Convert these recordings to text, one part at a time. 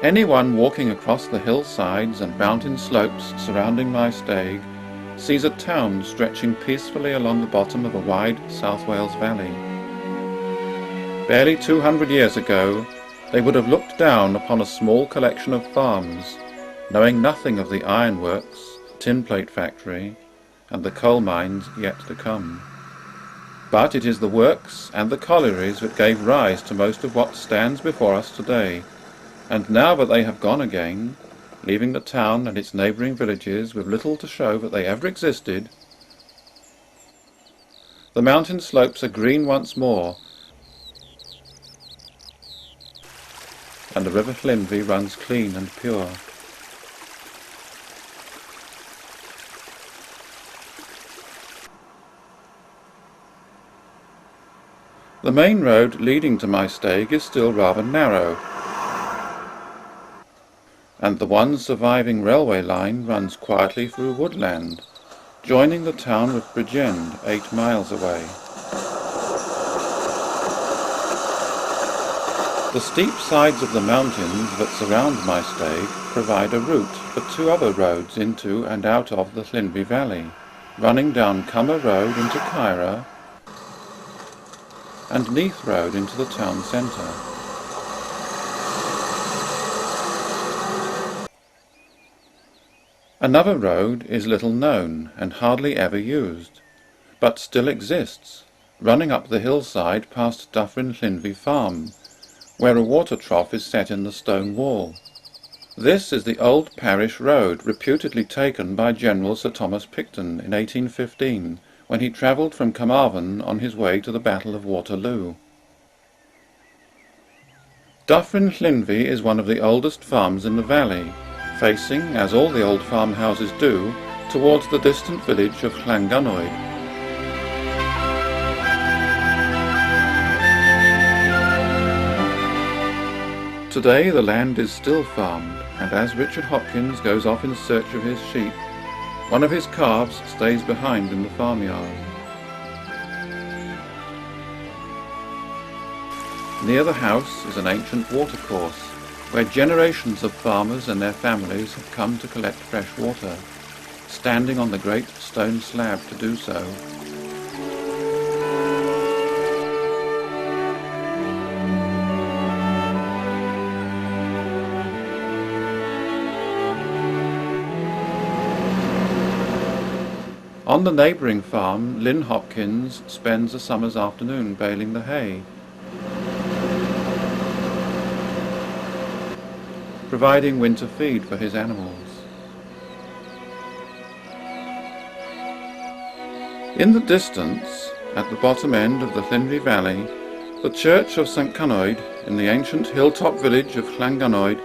Anyone walking across the hillsides and mountain slopes surrounding Maesteg sees a town stretching peacefully along the bottom of a wide South Wales valley. Barely 200 years ago, they would have looked down upon a small collection of farms, knowing nothing of the ironworks, tin plate factory, and the coal mines yet to come. But it is the works and the collieries that gave rise to most of what stands before us today, and now that they have gone again, leaving the town and its neighbouring villages with little to show that they ever existed, the mountain slopes are green once more, and the river Llinvi runs clean and pure. The main road leading to Maesteg is still rather narrow, and the one surviving railway line runs quietly through woodland, joining the town of Bridgend 8 miles away. The steep sides of the mountains that surround Maesteg provide a route for 2 other roads into and out of the Llinvi Valley, running down Cummer Road into Caira and Neath Road into the town centre. Another road is little known and hardly ever used, but still exists, running up the hillside past Dyffryn Llinvi Farm, where a water trough is set in the stone wall. This is the old parish road reputedly taken by General Sir Thomas Picton in 1815, when he travelled from Carmarthen on his way to the Battle of Waterloo. Dyffryn Llinvi is one of the oldest farms in the valley, facing, as all the old farmhouses do, towards the distant village of Llangynoed. Today the land is still farmed, and as Richard Hopkins goes off in search of his sheep, one of his calves stays behind in the farmyard. Near the house is an ancient watercourse, where generations of farmers and their families have come to collect fresh water, standing on the great stone slab to do so. On the neighbouring farm, Lynn Hopkins spends a summer's afternoon baling the hay, providing winter feed for his animals. In the distance, at the bottom end of the Llinvi Valley, the church of St. Cynoed in the ancient hilltop village of Llangynoed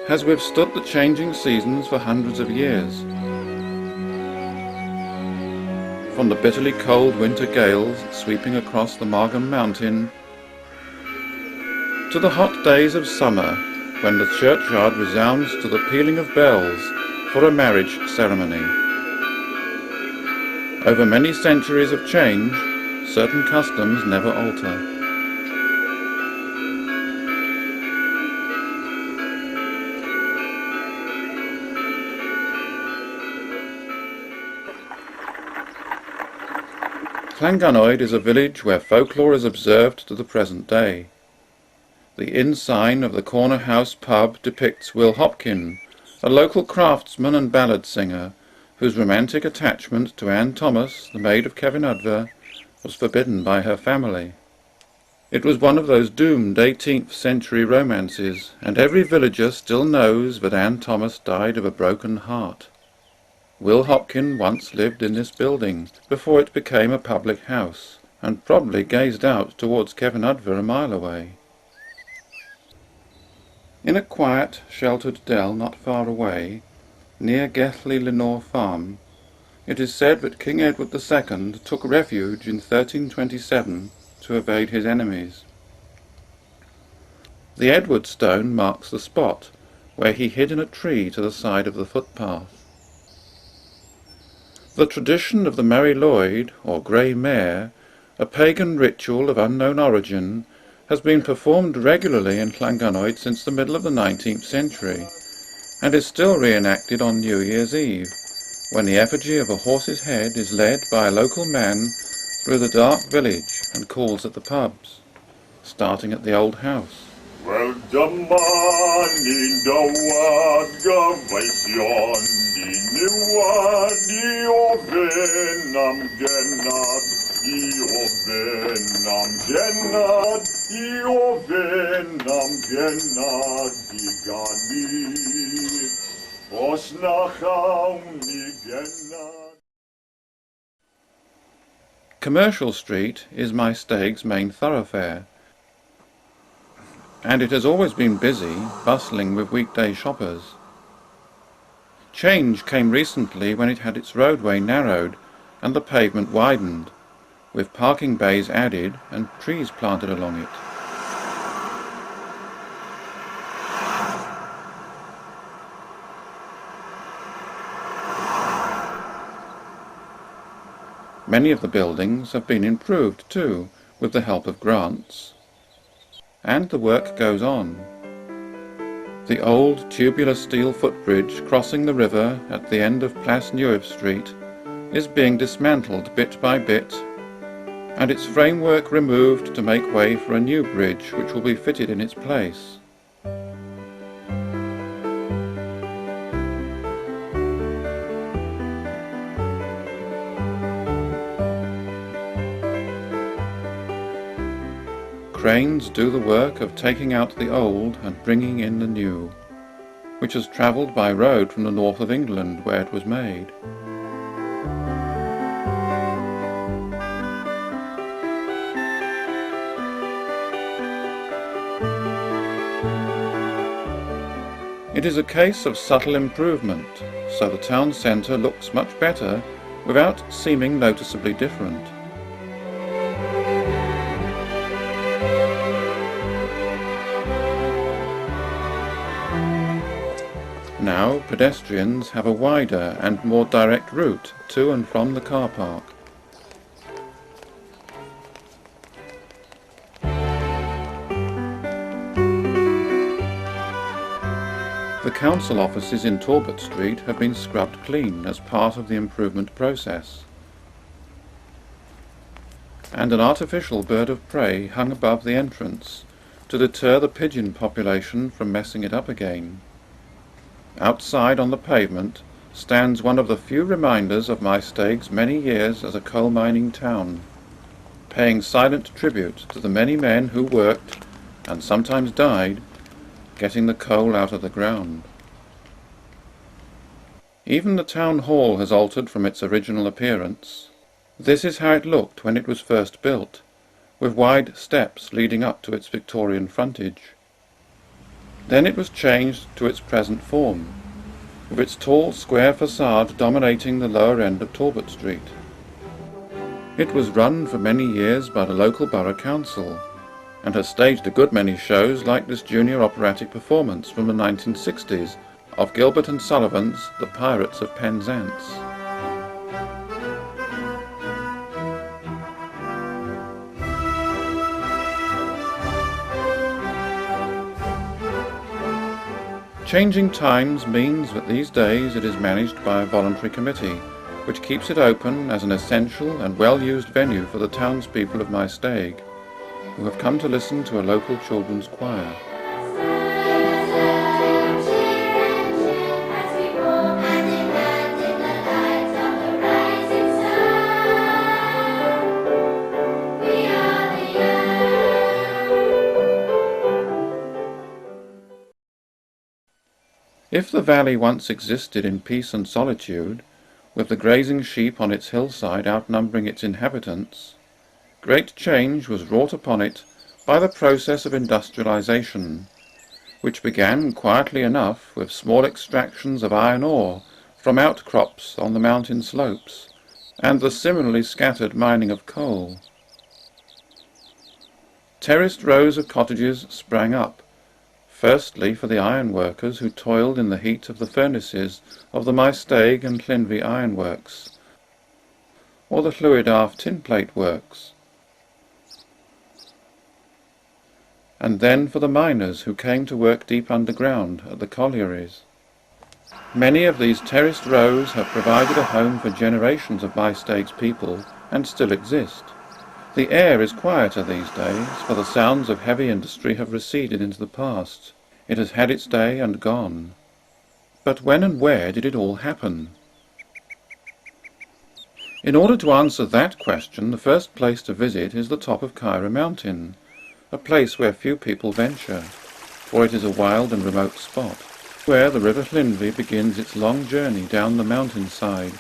has withstood the changing seasons for hundreds of years. From the bitterly cold winter gales sweeping across the Margam mountain to the hot days of summer when the churchyard resounds to the pealing of bells for a marriage ceremony. Over many centuries of change, certain customs never alter. Llangynoed is a village where folklore is observed to the present day. The inn sign of the corner house pub depicts Will Hopkin, a local craftsman and ballad singer, whose romantic attachment to Anne Thomas, the maid of Kevin Udver, was forbidden by her family. It was one of those doomed 18th century romances, and every villager still knows that Anne Thomas died of a broken heart. Will Hopkin once lived in this building before it became a public house, and probably gazed out towards Kevin Udver a mile away. In a quiet, sheltered dell not far away, near Gethley Lenore Farm, it is said that King Edward II took refuge in 1327 to evade his enemies. The Edward stone marks the spot where he hid in a tree to the side of the footpath. The tradition of the Mary Lloyd, or Grey Mare, a pagan ritual of unknown origin, has been performed regularly in Llangynoedd since the middle of the 19th century, and is still reenacted on New Year's Eve, when the effigy of a horse's head is led by a local man through the dark village and calls at the pubs, starting at the old house. Wel dyma ni'n dywad gyfeillion, ni'n niwad I ofyn am genad, I ofyn am genad, I ofyn am genad I gan ni, os na chawn ni genad. Commercial Street is Maesteg's main thoroughfare, and it has always been busy, bustling with weekday shoppers. Change came recently when it had its roadway narrowed and the pavement widened, with parking bays added and trees planted along it. Many of the buildings have been improved too, with the help of grants. And the work goes on. The old tubular steel footbridge crossing the river at the end of Place Neuve Street is being dismantled bit by bit, and its framework removed to make way for a new bridge which will be fitted in its place. Cranes do the work of taking out the old and bringing in the new, which has travelled by road from the north of England where it was made. It is a case of subtle improvement, so the town centre looks much better without seeming noticeably different. Now pedestrians have a wider and more direct route to and from the car park. The council offices in Talbot Street have been scrubbed clean as part of the improvement process, and an artificial bird of prey hung above the entrance to deter the pigeon population from messing it up again. Outside on the pavement stands one of the few reminders of Maesteg's many years as a coal mining town, paying silent tribute to the many men who worked, and sometimes died, getting the coal out of the ground. Even the town hall has altered from its original appearance. This is how it looked when it was first built, with wide steps leading up to its Victorian frontage. Then it was changed to its present form, with its tall square facade dominating the lower end of Talbot Street. It was run for many years by the local borough council, and has staged a good many shows like this junior operatic performance from the 1960s of Gilbert and Sullivan's The Pirates of Penzance. Changing times means that these days it is managed by a voluntary committee, which keeps it open as an essential and well-used venue for the townspeople of Maesteg, who have come to listen to a local children's choir. If the valley once existed in peace and solitude, with the grazing sheep on its hillside outnumbering its inhabitants, great change was wrought upon it by the process of industrialization, which began quietly enough with small extractions of iron ore from outcrops on the mountain slopes, and the similarly scattered mining of coal. Terraced rows of cottages sprang up, firstly for the iron workers who toiled in the heat of the furnaces of the Maesteg and Llinvi ironworks, or the Llywydarff tinplate works. and then for the miners who came to work deep underground at the collieries. Many of these terraced rows have provided a home for generations of Maesteg's people and still exist. The air is quieter these days, for the sounds of heavy industry have receded into the past. It has had its day and gone. But when and where did it all happen? In order to answer that question, the first place to visit is the top of Kyra Mountain, a place where few people venture, for it is a wild and remote spot, where the river Llinvi begins its long journey down the mountainside,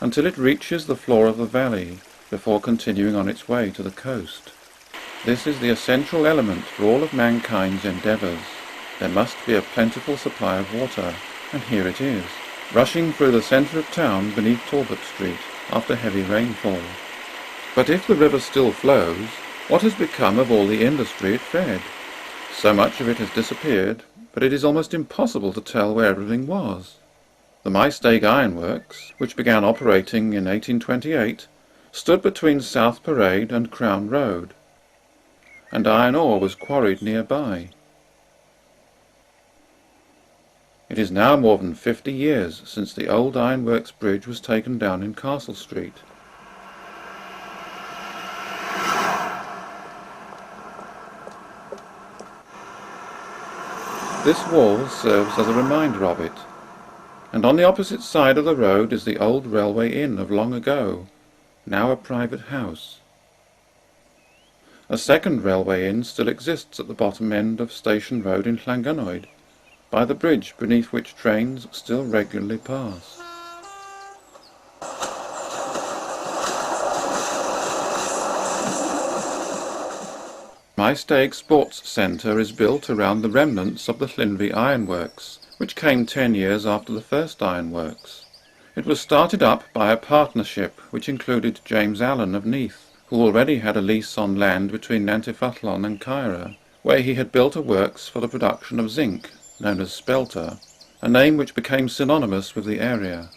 until it reaches the floor of the valley, before continuing on its way to the coast. This is the essential element for all of mankind's endeavours. There must be a plentiful supply of water, and here it is, rushing through the centre of town beneath Talbot Street after heavy rainfall. But if the river still flows, what has become of all the industry it fed? So much of it has disappeared, but it is almost impossible to tell where everything was. The Maesteg ironworks, which began operating in 1828, stood between South Parade and Crown Road, and iron ore was quarried nearby. It is now more than 50 years since the old ironworks bridge was taken down in Castle Street. This wall serves as a reminder of it, and on the opposite side of the road is the old railway inn of long ago, now a private house. A second railway inn still exists at the bottom end of Station Road in Llangynoed, by the bridge beneath which trains still regularly pass. Maesteg Sports Centre is built around the remnants of the Llinvi ironworks, which came 10 years after the first ironworks. It was started up by a partnership which included James Allen of Neath, who already had a lease on land between Nantyfallon and Kyra, where he had built a works for the production of zinc, known as spelter, a name which became synonymous with the area.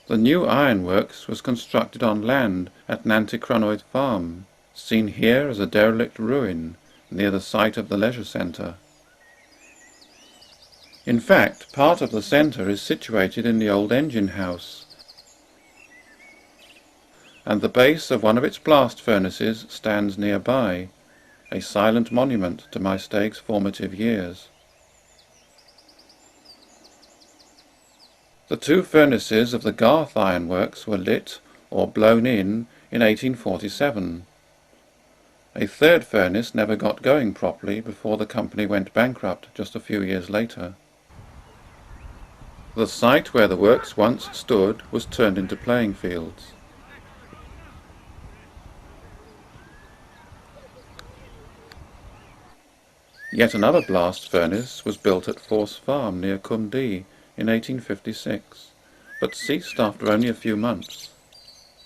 The new ironworks was constructed on land at Nantycronoid Farm, seen here as a derelict ruin near the site of the leisure centre. In fact, part of the centre is situated in the old engine house, and the base of one of its blast furnaces stands nearby, a silent monument to Maesteg's formative years. The two furnaces of the Garth ironworks were lit, or blown in 1847. A third furnace never got going properly before the company went bankrupt just a few years later. The site where the works once stood was turned into playing fields. Yet another blast furnace was built at Force Farm near Cumdee in 1856, but ceased after only a few months.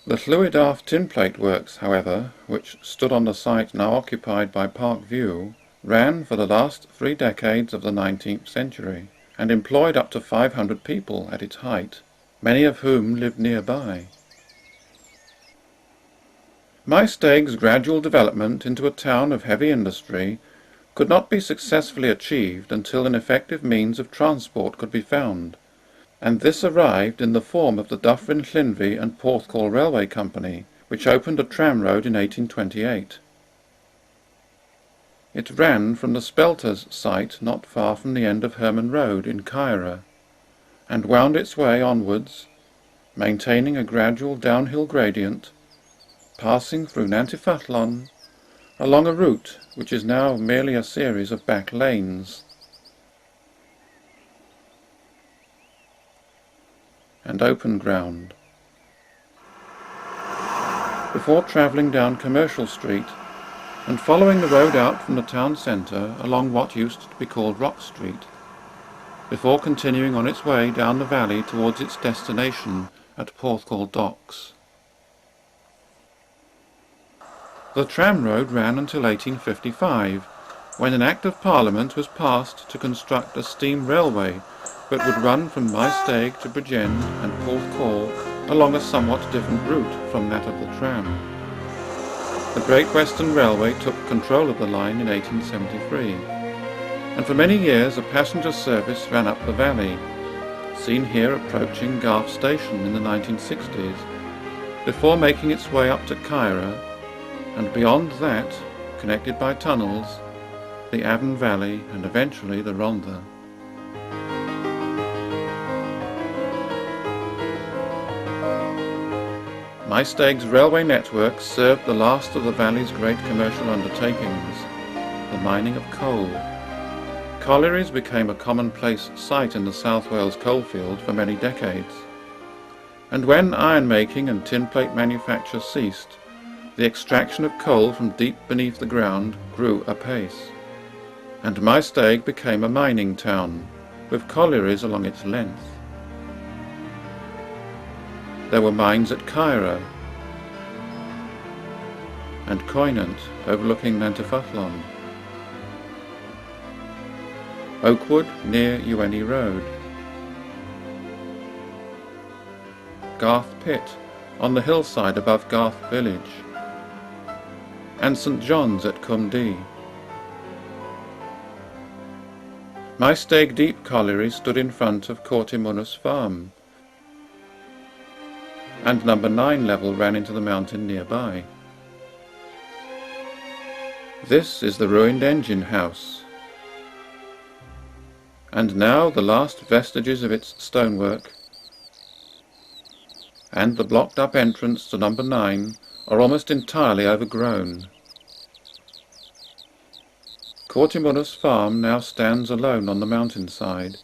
The Llywydarth tinplate works, however, which stood on the site now occupied by Park View, ran for the last 3 decades of the 19th century, and employed up to 500 people at its height, many of whom lived nearby. Maesteg's gradual development into a town of heavy industry could not be successfully achieved until an effective means of transport could be found, and this arrived in the form of the Dyffryn Llinvi and Porthcawl Railway Company, which opened a tramroad in 1828. It ran from the Spelters site not far from the end of Herman Road in Kyra, and wound its way onwards, maintaining a gradual downhill gradient, passing through Nantyfallon, along a route which is now merely a series of back lanes, and open ground, before travelling down Commercial Street and following the road out from the town centre along what used to be called Rock Street, before continuing on its way down the valley towards its destination at Porthcawl Docks. The tramroad ran until 1855, when an Act of Parliament was passed to construct a steam railway that would run from Maesteg to Bridgend and Porthcawl along a somewhat different route from that of the tram. The Great Western Railway took control of the line in 1873, and for many years a passenger service ran up the valley, seen here approaching Garth Station in the 1960s, before making its way up to Kyra, and beyond that, connected by tunnels, the Avon Valley and eventually the Rhondda. Maesteg's railway network served the last of the valley's great commercial undertakings, the mining of coal. Collieries became a commonplace sight in the South Wales coalfield for many decades, and when iron-making and tin-plate manufacture ceased, the extraction of coal from deep beneath the ground grew apace, and Maesteg became a mining town, with collieries along its length. There were mines at Kyra and Coinant, overlooking Nantifathlon, Oakwood near Ueni Road, Garth Pit on the hillside above Garth Village, and St John's at Cumdee. Maesteg Deep Colliery stood in front of Cortimunus Farm, and number 9 level ran into the mountain nearby. This is the ruined engine house, and now the last vestiges of its stonework and the blocked up entrance to number 9 are almost entirely overgrown. Cortimunus Farm now stands alone on the mountainside,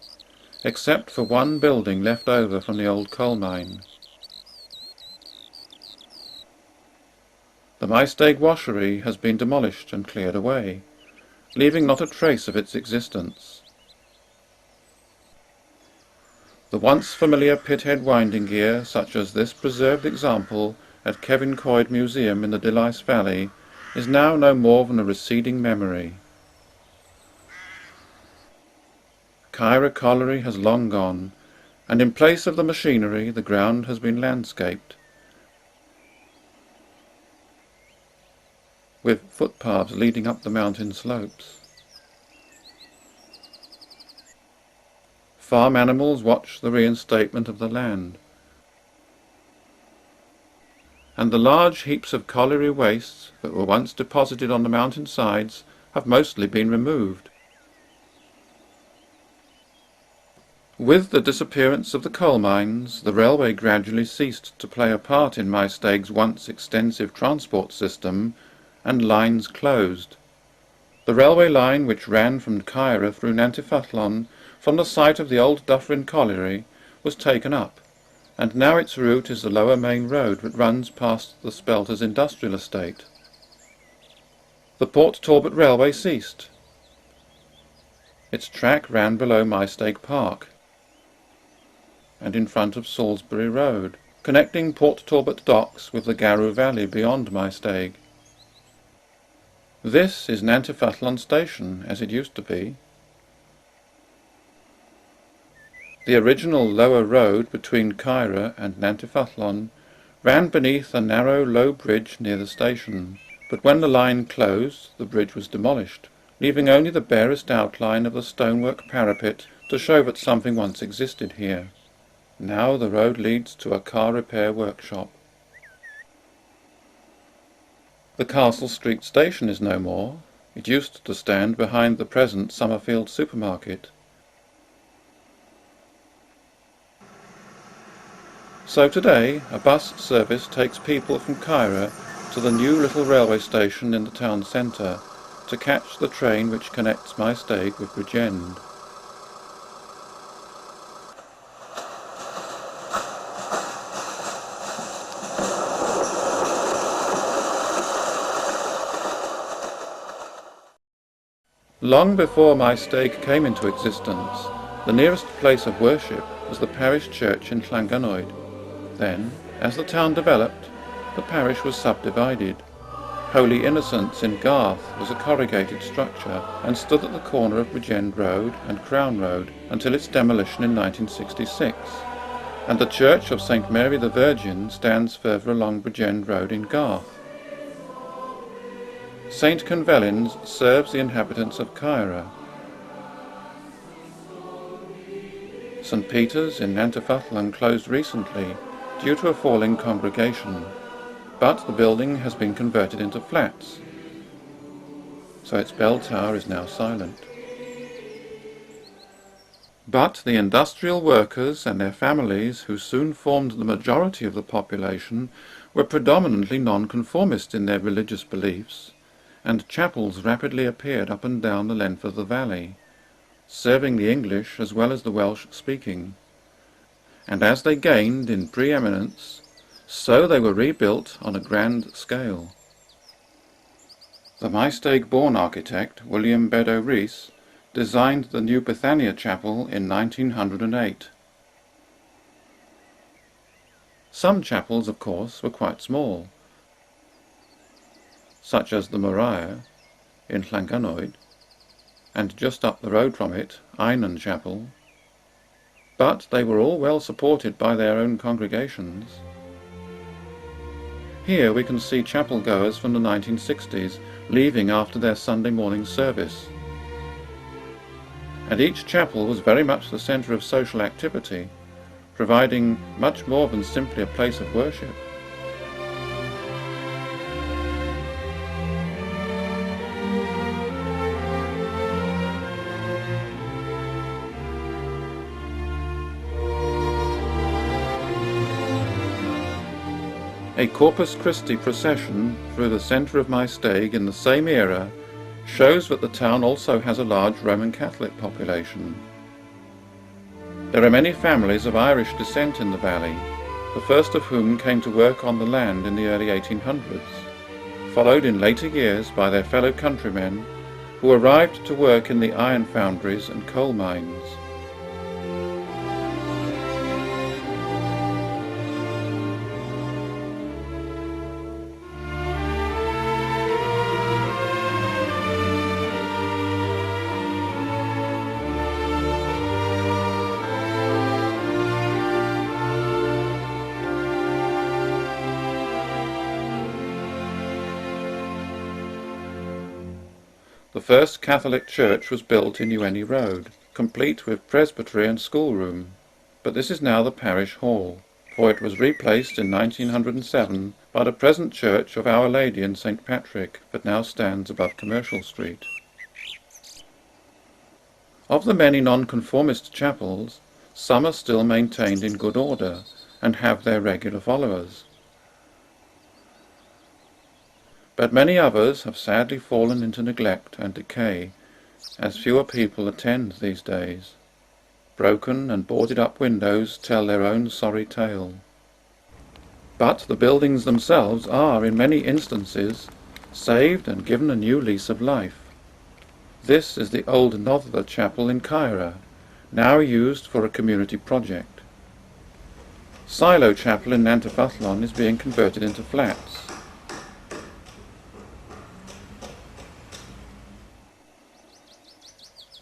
except for one building left over from the old coal mine. The Maesteg washery has been demolished and cleared away, leaving not a trace of its existence. The once familiar pithead winding gear, such as this preserved example at Kevin Coyd Museum in the Delice Valley, is now no more than a receding memory. Kyra Colliery has long gone, and in place of the machinery the ground has been landscaped, with footpaths leading up the mountain slopes. Farm animals watch the reinstatement of the land, and the large heaps of colliery wastes that were once deposited on the mountain sides have mostly been removed. With the disappearance of the coal mines, the railway gradually ceased to play a part in Maesteg's once extensive transport system, and lines closed. The railway line which ran from Kyra through Nantifathlon from the site of the old Dufferin Colliery was taken up, and now its route is the lower main road that runs past the Spelters industrial estate. The Port Talbot Railway ceased. Its track ran below Maesteg Park and in front of Salisbury Road, connecting Port Talbot docks with the Garrow Valley beyond Maesteg. This is Nantifathlon Station, as it used to be. The original lower road between Kyra and Nantifathlon ran beneath a narrow low bridge near the station, but when the line closed the bridge was demolished, leaving only the barest outline of the stonework parapet to show that something once existed here. Now the road leads to a car repair workshop. The Castle Street station is no more. It used to stand behind the present Summerfield supermarket. So today a bus service takes people from Kyra to the new little railway station in the town centre to catch the train which connects Maesteg with Bridgend. Long before Maesteg came into existence, the nearest place of worship was the parish church in Llangynoed. Then, as the town developed, the parish was subdivided. Holy Innocents in Garth was a corrugated structure and stood at the corner of Bridgend Road and Crown Road until its demolition in 1966, and the Church of St Mary the Virgin stands further along Bridgend Road in Garth. St. Convelins serves the inhabitants of Caira. St. Peter's in Nantafatlan closed recently due to a falling congregation, but the building has been converted into flats, so its bell tower is now silent. But the industrial workers and their families, who soon formed the majority of the population, were predominantly nonconformist in their religious beliefs, and chapels rapidly appeared up and down the length of the valley, serving the English as well as the Welsh-speaking. And as they gained in preeminence, so they were rebuilt on a grand scale. The Maesteg-born architect, William Beddoe Rees, designed the new Bethania Chapel in 1908. Some chapels, of course, were quite small, such as the Moriah in Llanganoed, and just up the road from it, Einan Chapel, but they were all well supported by their own congregations. Here we can see chapel goers from the 1960s leaving after their Sunday morning service. And each chapel was very much the centre of social activity, providing much more than simply a place of worship. A Corpus Christi procession through the centre of Maesteg in the same era shows that the town also has a large Roman Catholic population. There are many families of Irish descent in the valley, the first of whom came to work on the land in the early 1800s, followed in later years by their fellow countrymen who arrived to work in the iron foundries and coal mines. The first Catholic church was built in Ueni Road, complete with presbytery and schoolroom, but this is now the parish hall, for it was replaced in 1907 by the present church of Our Lady in St. Patrick that now stands above Commercial Street. Of the many nonconformist chapels, some are still maintained in good order and have their regular followers. But many others have sadly fallen into neglect and decay, as fewer people attend these days. Broken and boarded up windows tell their own sorry tale. But the buildings themselves are, in many instances, saved and given a new lease of life. This is the old Noddler Chapel in Caira, now used for a community project. Silo Chapel in Nantafathlon is being converted into flats.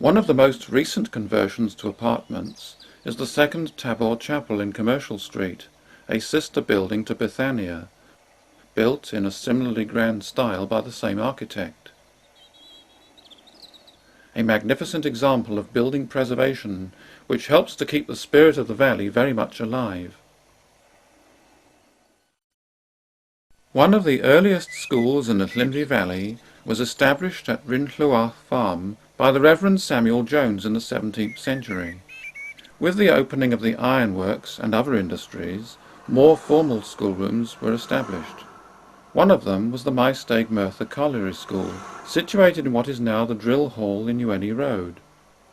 One of the most recent conversions to apartments is the second Tabor Chapel in Commercial Street, a sister building to Bethania, built in a similarly grand style by the same architect. A magnificent example of building preservation which helps to keep the spirit of the valley very much alive. One of the earliest schools in the Llynri Valley was established at Rinlluach Farm by the Reverend Samuel Jones in the 17th century. With the opening of the ironworks and other industries, more formal schoolrooms were established. One of them was the Maesteg Merthyr Colliery School, situated in what is now the Drill Hall in Ueni Road.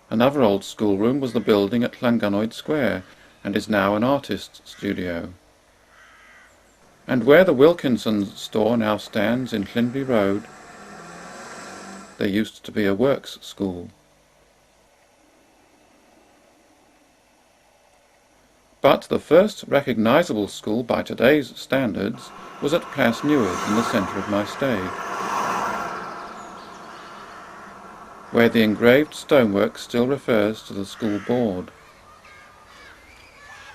Another old schoolroom was the building at Llanganoed Square, and is now an artist's studio. And where the Wilkinson's store now stands in Llynri Road, there used to be a works school. But the first recognisable school by today's standards was at Plas Newydd in the centre of Maesteg, where the engraved stonework still refers to the school board.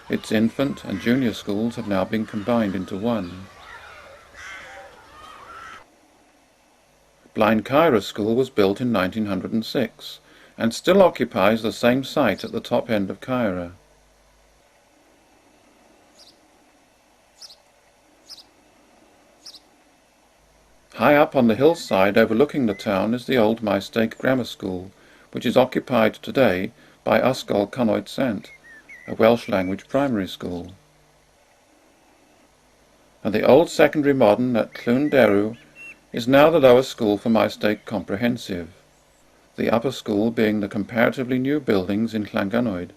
Its infant and junior schools have now been combined into one. Blind Kyra School was built in 1906 and still occupies the same site at the top end of Kyra. High up on the hillside overlooking the town is the old Maesteg Grammar School, which is occupied today by Ysgol Cynoed Sant, a Welsh language primary school. And the old secondary modern at Llwynderw is now the lower school for Maesteg Comprehensive, the upper school being the comparatively new buildings in Llanganoed.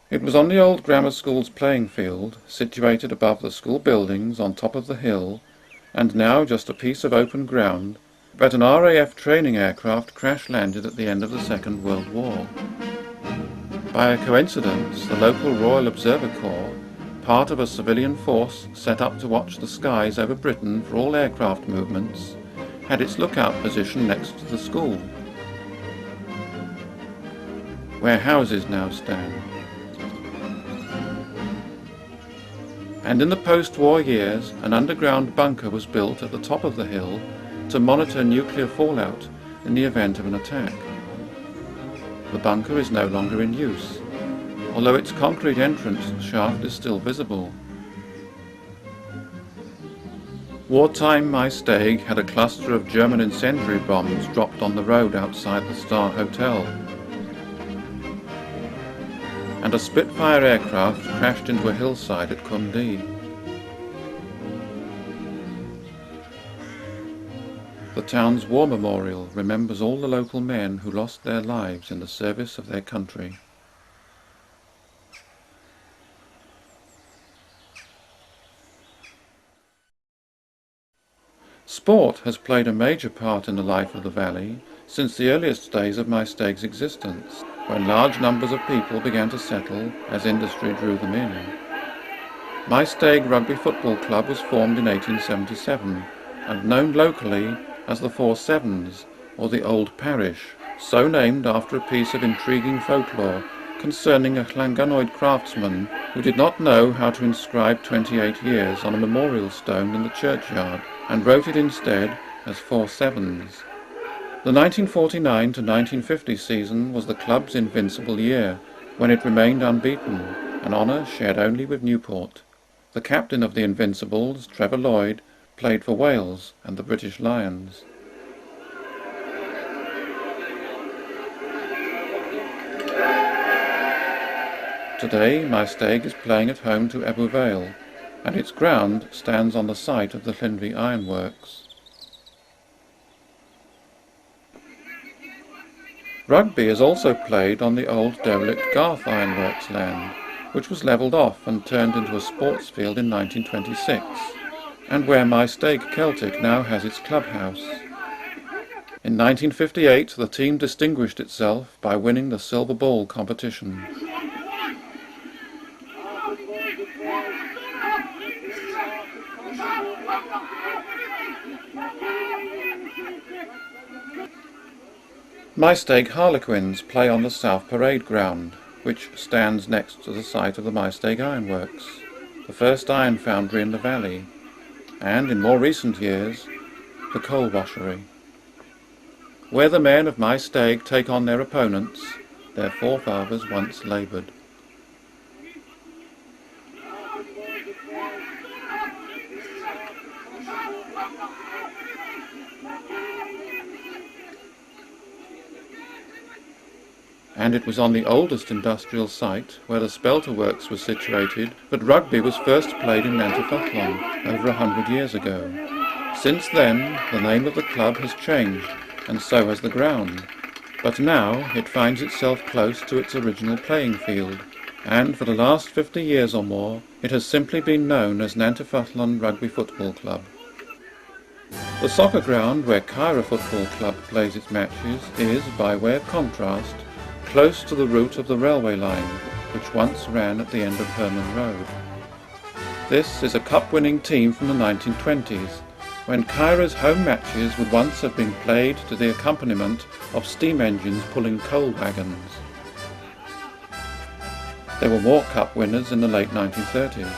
It was on the old grammar school's playing field, situated above the school buildings on top of the hill, and now just a piece of open ground, that an RAF training aircraft crash-landed at the end of the Second World War. By a coincidence, the local Royal Observer Corps, part of a civilian force set up to watch the skies over Britain for all aircraft movements, had its lookout position next to the school, where houses now stand. And in the post-war years, an underground bunker was built at the top of the hill to monitor nuclear fallout in the event of an attack. The bunker is no longer in use, although its concrete entrance shaft is still visible. Wartime Maesteg had a cluster of German incendiary bombs dropped on the road outside the Star Hotel, and a Spitfire aircraft crashed into a hillside at Cundee. The town's war memorial remembers all the local men who lost their lives in the service of their country. Sport has played a major part in the life of the valley since the earliest days of Maesteg's existence, when large numbers of people began to settle as industry drew them in. Maesteg Rugby Football Club was formed in 1877 and known locally as the Four Sevens, or the Old Parish, so named after a piece of intriguing folklore concerning a Llanganoed craftsman who did not know how to inscribe 28 years on a memorial stone in the churchyard and wrote it instead as Four Sevens. The 1949 to 1950 season was the club's invincible year, when it remained unbeaten, an honour shared only with Newport. The captain of the Invincibles, Trevor Lloyd, played for Wales and the British Lions. Today, Maesteg is playing at home to Ebbw Vale, and its ground stands on the site of the Llynfi Ironworks. Rugby is also played on the old derelict Garth Ironworks land, which was levelled off and turned into a sports field in 1926, and where Maesteg Celtic now has its clubhouse. In 1958 the team distinguished itself by winning the Silver Ball competition. Maesteg Harlequins play on the South Parade ground, which stands next to the site of the Maesteg Ironworks, the first iron foundry in the valley, and in more recent years, the coal washery. Where the men of Maesteg take on their opponents, their forefathers once laboured. And it was on the oldest industrial site, where the Spelter Works was situated, that rugby was first played in Nantyffyllon over 100 years ago. Since then, the name of the club has changed, and so has the ground. But now it finds itself close to its original playing field, and for the last 50 years or more, it has simply been known as Nantyffyllon Rugby Football Club. The soccer ground where Kyra Football Club plays its matches is, by way of contrast, close to the route of the railway line, which once ran at the end of Herman Road. This is a cup-winning team from the 1920s, when Kyra's home matches would once have been played to the accompaniment of steam engines pulling coal wagons. There were more cup winners in the late 1930s.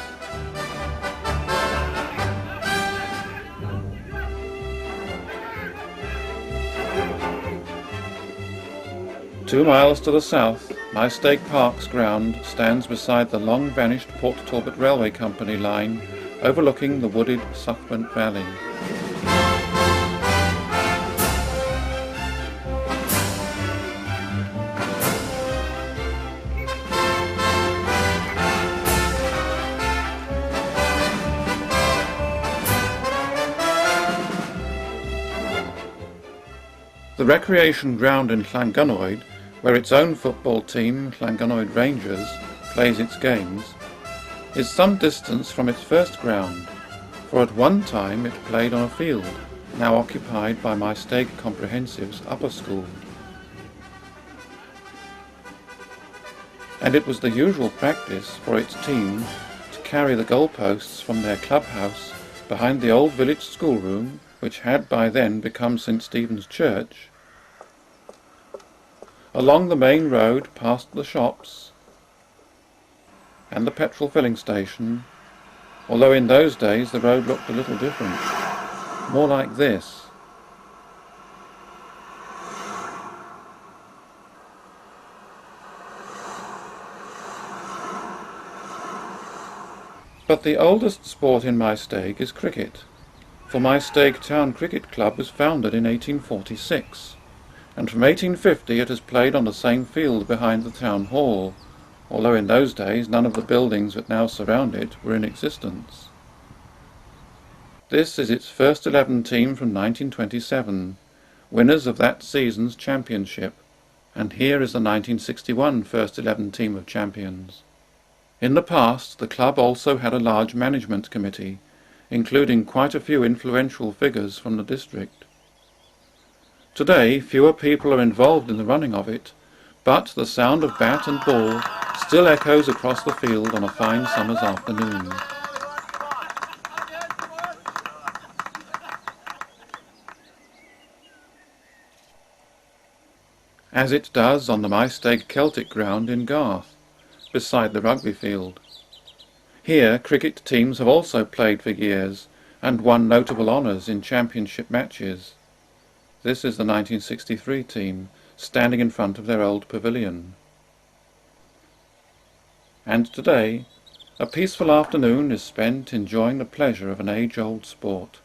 2 miles to the south, Maesteg Park's ground stands beside the long-vanished Port Talbot Railway Company line, overlooking the wooded Suckburnt Valley. The recreation ground in Llangynoed, where its own football team, Llangynoed Rangers, plays its games, is some distance from its first ground, for at one time it played on a field, now occupied by Maesteg Comprehensive's upper school. And it was the usual practice for its team to carry the goalposts from their clubhouse behind the old village schoolroom, which had by then become St. Stephen's Church, along the main road past the shops and the petrol filling station, although in those days the road looked a little different, more like this. But the oldest sport in Maesteg is cricket, for Maesteg Town Cricket Club was founded in 1846, and from 1850 it has played on the same field behind the town hall, although in those days none of the buildings that now surround it were in existence. This is its first 11 team from 1927, winners of that season's championship, and here is the 1961 first 11 team of champions. In the past, the club also had a large management committee, including quite a few influential figures from the district. Today, fewer people are involved in the running of it, but the sound of bat and ball still echoes across the field on a fine summer's afternoon. As it does on the Maesteg Celtic ground in Garth, beside the rugby field. Here, cricket teams have also played for years and won notable honours in championship matches. This is the 1963 team, standing in front of their old pavilion. And today, a peaceful afternoon is spent enjoying the pleasure of an age-old sport.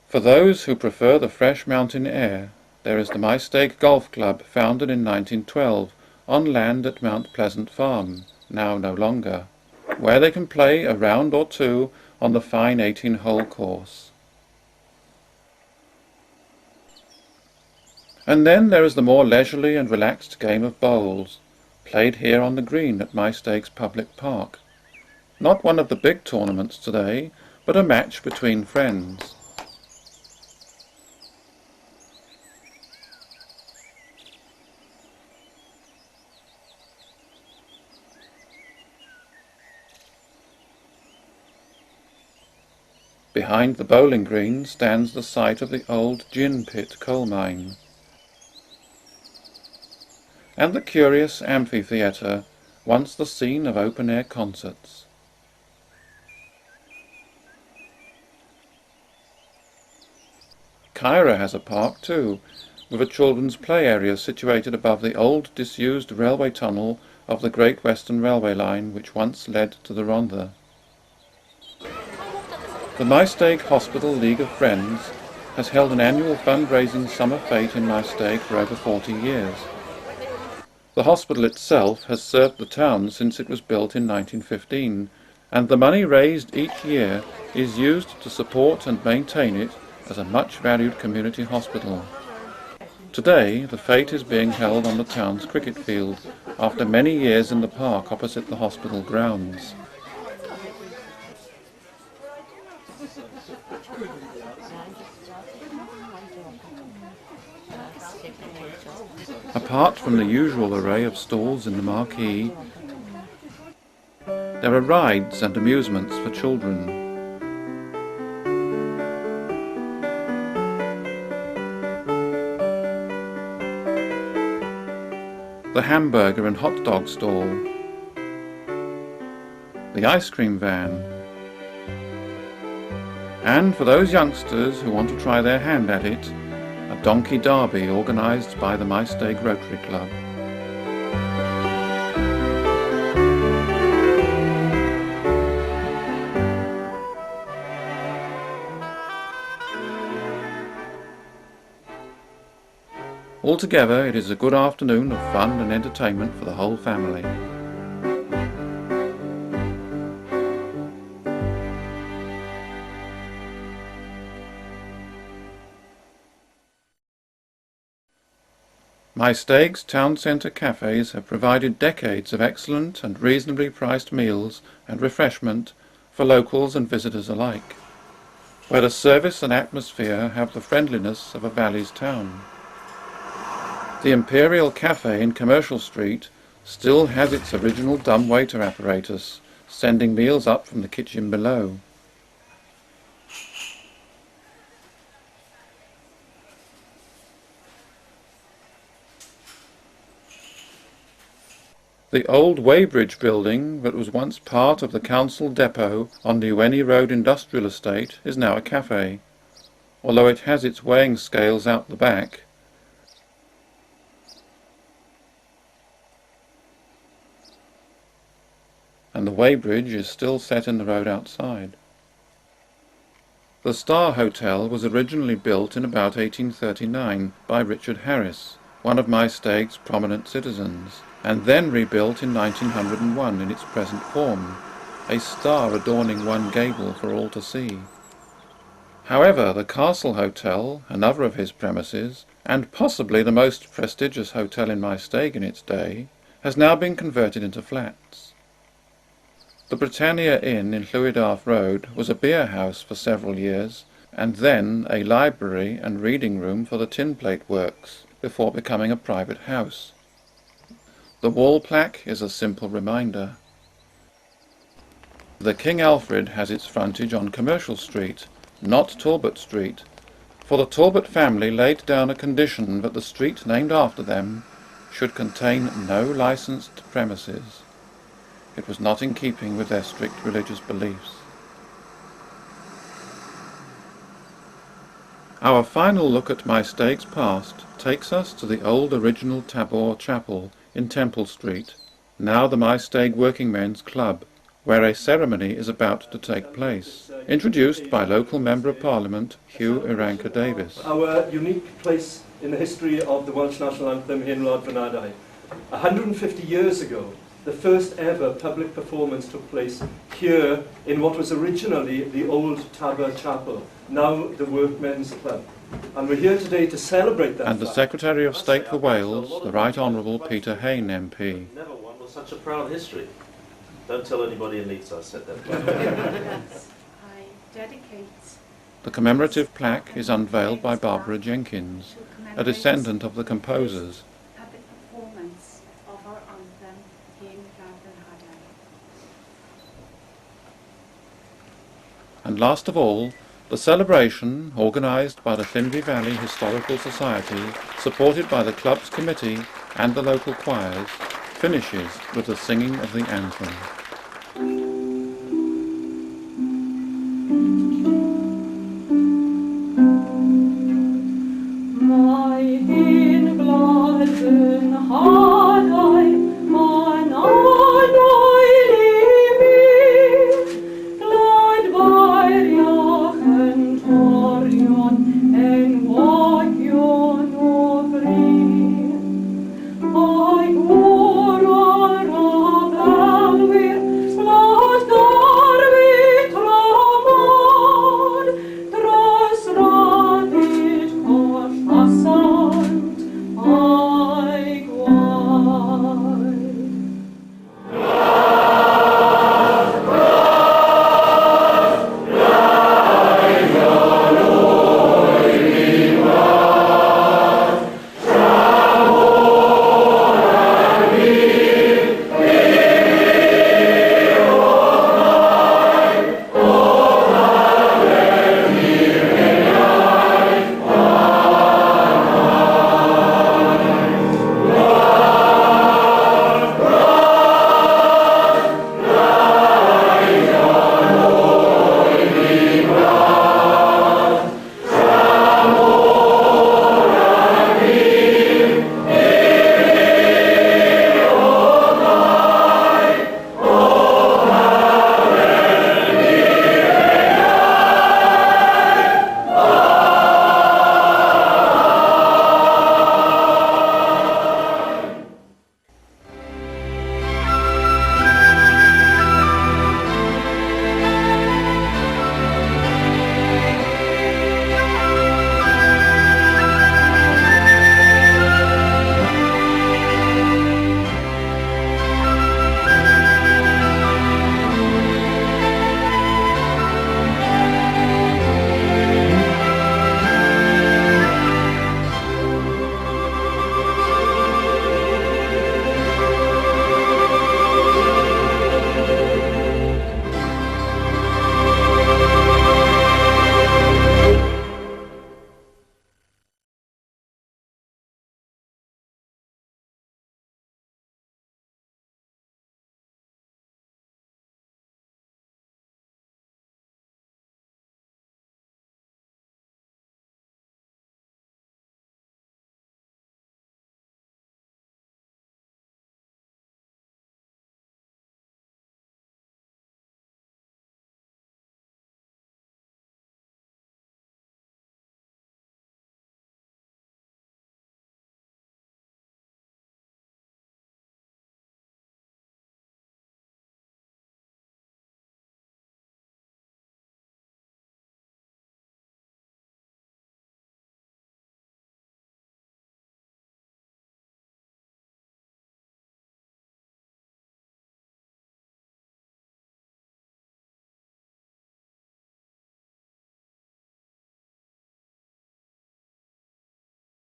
For those who prefer the fresh mountain air, there is the Maesteg Golf Club, founded in 1912, on land at Mount Pleasant Farm, now no longer, where they can play a round or two on the fine 18-hole course. And then there is the more leisurely and relaxed game of bowls, played here on the green at Maesteg's public park. Not one of the big tournaments today, but a match between friends. Behind the bowling green stands the site of the old gin pit coal mine, and the curious amphitheatre, once the scene of open-air concerts. Kyra has a park too, with a children's play area situated above the old disused railway tunnel of the Great Western Railway line which once led to the Rhondda. The Maesteg Hospital League of Friends has held an annual fundraising summer fete in Maesteg for over 40 years. The hospital itself has served the town since it was built in 1915, and the money raised each year is used to support and maintain it as a much-valued community hospital. Today, the fete is being held on the town's cricket field, after many years in the park opposite the hospital grounds. Apart from the usual array of stalls in the marquee, there are rides and amusements for children. The hamburger and hot dog stall, the ice cream van, And for those youngsters who want to try their hand at it, a donkey derby organised by the Maesteg Rotary Club. Altogether, it is a good afternoon of fun and entertainment for the whole family. Maesteg's town centre cafes have provided decades of excellent and reasonably priced meals and refreshment for locals and visitors alike, where the service and atmosphere have the friendliness of a valley's town. The Imperial Cafe in Commercial Street still has its original dumbwaiter apparatus, sending meals up from the kitchen below. The old Weybridge building that was once part of the council depot on the Ueni Road industrial estate is now a cafe, although it has its weighing scales out the back. And the Weybridge is still set in the road outside. The Star Hotel was originally built in about 1839 by Richard Harris, one of Maesteg's prominent citizens, and then rebuilt in 1901 in its present form, a star adorning one gable for all to see. However, the Castle Hotel, another of his premises, and possibly the most prestigious hotel in Maesteg in its day, has now been converted into flats. The Britannia Inn in Llywydarth Road was a beer house for several years, and then a library and reading room for the tin plate works, before becoming a private house. The wall plaque is a simple reminder. The King Alfred has its frontage on Commercial Street, not Talbot Street, for the Talbot family laid down a condition that the street named after them should contain no licensed premises. It was not in keeping with their strict religious beliefs. Our final look at Maesteg's past takes us to the old original Tabor Chapel in Temple Street, now the Maesteg Working Men's Club, where a ceremony is about to take place, introduced by local Member of Parliament Hugh Iranka Davis. Our unique place in the history of the Welsh National Anthem in Lord Fynadau. 150 years ago, the first ever public performance took place here in what was originally the old Tabor Chapel, now the Workmen's Club. And we're here today to celebrate that. And the Secretary of State for Wales, the Right Honourable Peter Hain MP. Never one with such a proud history. Don't tell anybody in Leeds I said that. I dedicate. The commemorative plaque is unveiled by Barbara Jenkins, a descendant of the composers. Public performance of our anthem in Fynadau. And last of all, the celebration, organised by the Llinvi Valley Historical Society, supported by the club's committee and the local choirs, finishes with the singing of the anthem. My in Glasgow